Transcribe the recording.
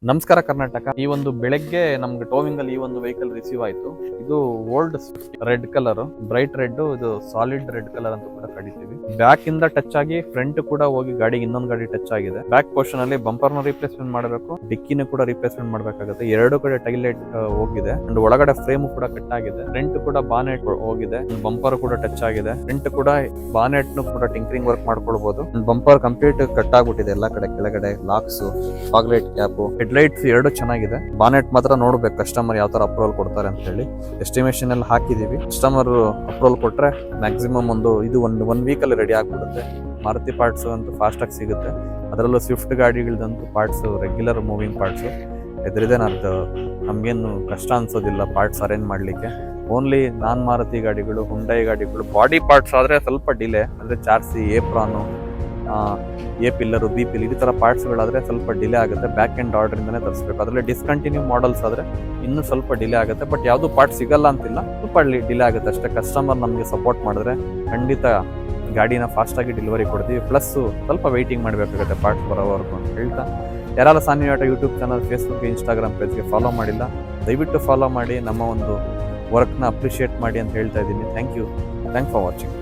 ನಮಸ್ಕಾರ ಕರ್ನಾಟಕ. ಈ ಒಂದು ಬೆಳಗ್ಗೆ ನಮ್ಗೆ ಟೋವಿಂಗ್ ಅಲ್ಲಿ ಈ ಒಂದು ವೆಹಿಕಲ್ ರಿಸೀವ್ ಆಯ್ತು. ಇದು old red colour, bright red, ಇದು ಸಾಲಿಡ್ ರೆಡ್ ಕಲರ್ ಅಂತ ಕೂಡ ಕಡಿತೀವಿ. ಬ್ಯಾಕ್ ಇಂದ ಟಚ್ ಆಗಿ ಫ್ರಂಟ್ ಕೂಡ ಹೋಗಿ ಗಾಡಿಗೆ ಇನ್ನೊಂದು ಗಾಡಿ ಟಚ್ ಆಗಿದೆ. ಬ್ಯಾಕ್ ಪೋರ್ಷನ್ ಅಲ್ಲಿ ಬಂಪರ್ ನ ರಿಪ್ಲೇಸ್ಮೆಂಟ್ ಮಾಡಬೇಕು, ಡಿಕ್ಕಿನ ಕೂಡ ರಿಪ್ಲೇಸ್ಮೆಂಟ್ ಮಾಡಬೇಕಾಗುತ್ತೆ. ಎರಡು ಕಡೆ ಟೈಲೈಟ್ ಹೋಗಿದೆ ಅಂಡ್ ಒಳಗಡೆ ಫ್ರೇಮ್ ಕೂಡ ಕಟ್ ಆಗಿದೆ. ಫ್ರಂಟ್ ಕೂಡ ಬಾನೆಟ್ ಹೋಗಿದೆ, ಬಂಪರ್ ಕೂಡ ಟಚ್ ಆಗಿದೆ. ಫ್ರಂಟ್ ಕೂಡ ಬಾನೆಟ್ ಕೂಡ ಟಿಂಕರಿಂಗ್ ವರ್ಕ್ ಮಾಡ್ಕೊಳ್ಬಹುದು. ಬಂಪರ್ ಕಂಪ್ಲೀಟ್ ಕಟ್ ಆಗ್ಬಿಟ್ಟಿದೆ ಎಲ್ಲ ಕಡೆ, ಕೆಳಗಡೆ locks, fog light cap, headlights ಎರಡು ಚೆನ್ನಾಗಿದೆ. ಬಾನೆಟ್ ಮಾತ್ರ ನೋಡ್ಬೇಕು ಕಸ್ಟಮರ್ ಯಾವ ತರ ಅಪ್ರೂವಲ್ ಕೊಡ್ತಾರೆ ಅಂತ ಹೇಳಿ. ಎಸ್ಟಿಮೇಷನ್ ಎಲ್ಲ ಹಾಕಿದೀವಿ. ಕಸ್ಟಮರ್ ಅಪ್ರೂವಲ್ ಕೊಟ್ರೆ ಮ್ಯಾಕ್ಸಿಮಮ್ ಒನ್ ವೀಕ್ ಅಲ್ಲಿ ರೆಡಿ ಆಗ್ಬಿಡುತ್ತೆ. ಮಾರುತಿ ಪಾರ್ಟ್ಸ್ ಅಂತೂ ಫಾಸ್ಟ್ ಆಗಿ ಸಿಗುತ್ತೆ. ಅದರಲ್ಲೂ ಸ್ವಿಫ್ಟ್ ಗಾಡಿಗಳದಂತೂ ಪಾರ್ಟ್ಸ್ ರೆಗ್ಯುಲರ್ ಮೂವಿಂಗ್ ಪಾರ್ಟ್ಸ್ ಎದುರಿದೆ. ನಮ್ಗೇನು ಕಷ್ಟ ಅನ್ಸೋದಿಲ್ಲ ಪಾರ್ಟ್ಸ್ ಅರೇಂಜ್ ಮಾಡ್ಲಿಕ್ಕೆ. ಓನ್ಲಿ ನಾನ್ ಮಾರುತಿ ಗಾಡಿಗಳು, ಹುಂಡೈ ಗಾಡಿಗಳು ಬಾಡಿ ಪಾರ್ಟ್ಸ್ ಆದ್ರೆ ಸ್ವಲ್ಪ ಡಿಲೇ, ಅಂದ್ರೆ ಚಾರ್ಸಿ, ಏಪ್ರಾನು, ಎ ಪಿಲ್ಲರು, ಬಿ ಪಿಲ್ ಈ ತರ ಪಾರ್ಟ್ಸ್ಗಳಾದ್ರೆ ಸ್ವಲ್ಪ ಡಿಲೇ ಆಗುತ್ತೆ. ಬ್ಯಾಕ್ ಎಂಡ್ ಆರ್ಡರ್ ಇಂದಾನೆ ತರಿಸಬೇಕು. ಅದರಲ್ಲಿ ಡಿಸ್ಕಂಟಿನ್ಯೂ ಮಾಡಲ್ಸ್ ಆದ್ರೆ ಇನ್ನೂ ಸ್ವಲ್ಪ ಡಿಲೇ ಆಗುತ್ತೆ. ಬಟ್ ಯಾವ್ದು ಪಾರ್ಟ್ ಸಿಗಲ್ಲ ಅಂತಿಲ್ಲ, ಸ್ವಲ್ಪ ಡಿಲೇ ಆಗುತ್ತೆ ಅಷ್ಟೇ. ಕಸ್ಟಮರ್ ನಮಗೆ ಸಪೋರ್ಟ್ ಮಾಡಿದ್ರೆ ಖಂಡಿತ ಗಾಡಿನ ಫಾಸ್ಟ್ ಆಗಿ ಡೆಲಿವರಿ ಕೊಡ್ತೀವಿ. ಪ್ಲಸ್ ಸ್ವಲ್ಪ ವೆಯ್ಟಿಂಗ್ ಮಾಡಬೇಕಾಗುತ್ತೆ ಪಾರ್ಟ್ಸ್ ಬರೋವರೆಗೂ ಅಂತ ಹೇಳ್ತಾ, ಯಾರೆಲ್ಲ Saanvi auto YouTube channel, Facebook, Instagram ಪೇಜ್ಗೆ ಫಾಲೋ ಮಾಡಿಲ್ಲ, ದಯವಿಟ್ಟು ಫಾಲೋ ಮಾಡಿ ನಮ್ಮ ಒಂದು ವರ್ಕ್ನ ಅಪ್ರಿಷಿಯೇಟ್ ಮಾಡಿ ಅಂತ ಹೇಳ್ತಾ ಇದ್ದೀನಿ. Thank you for watching.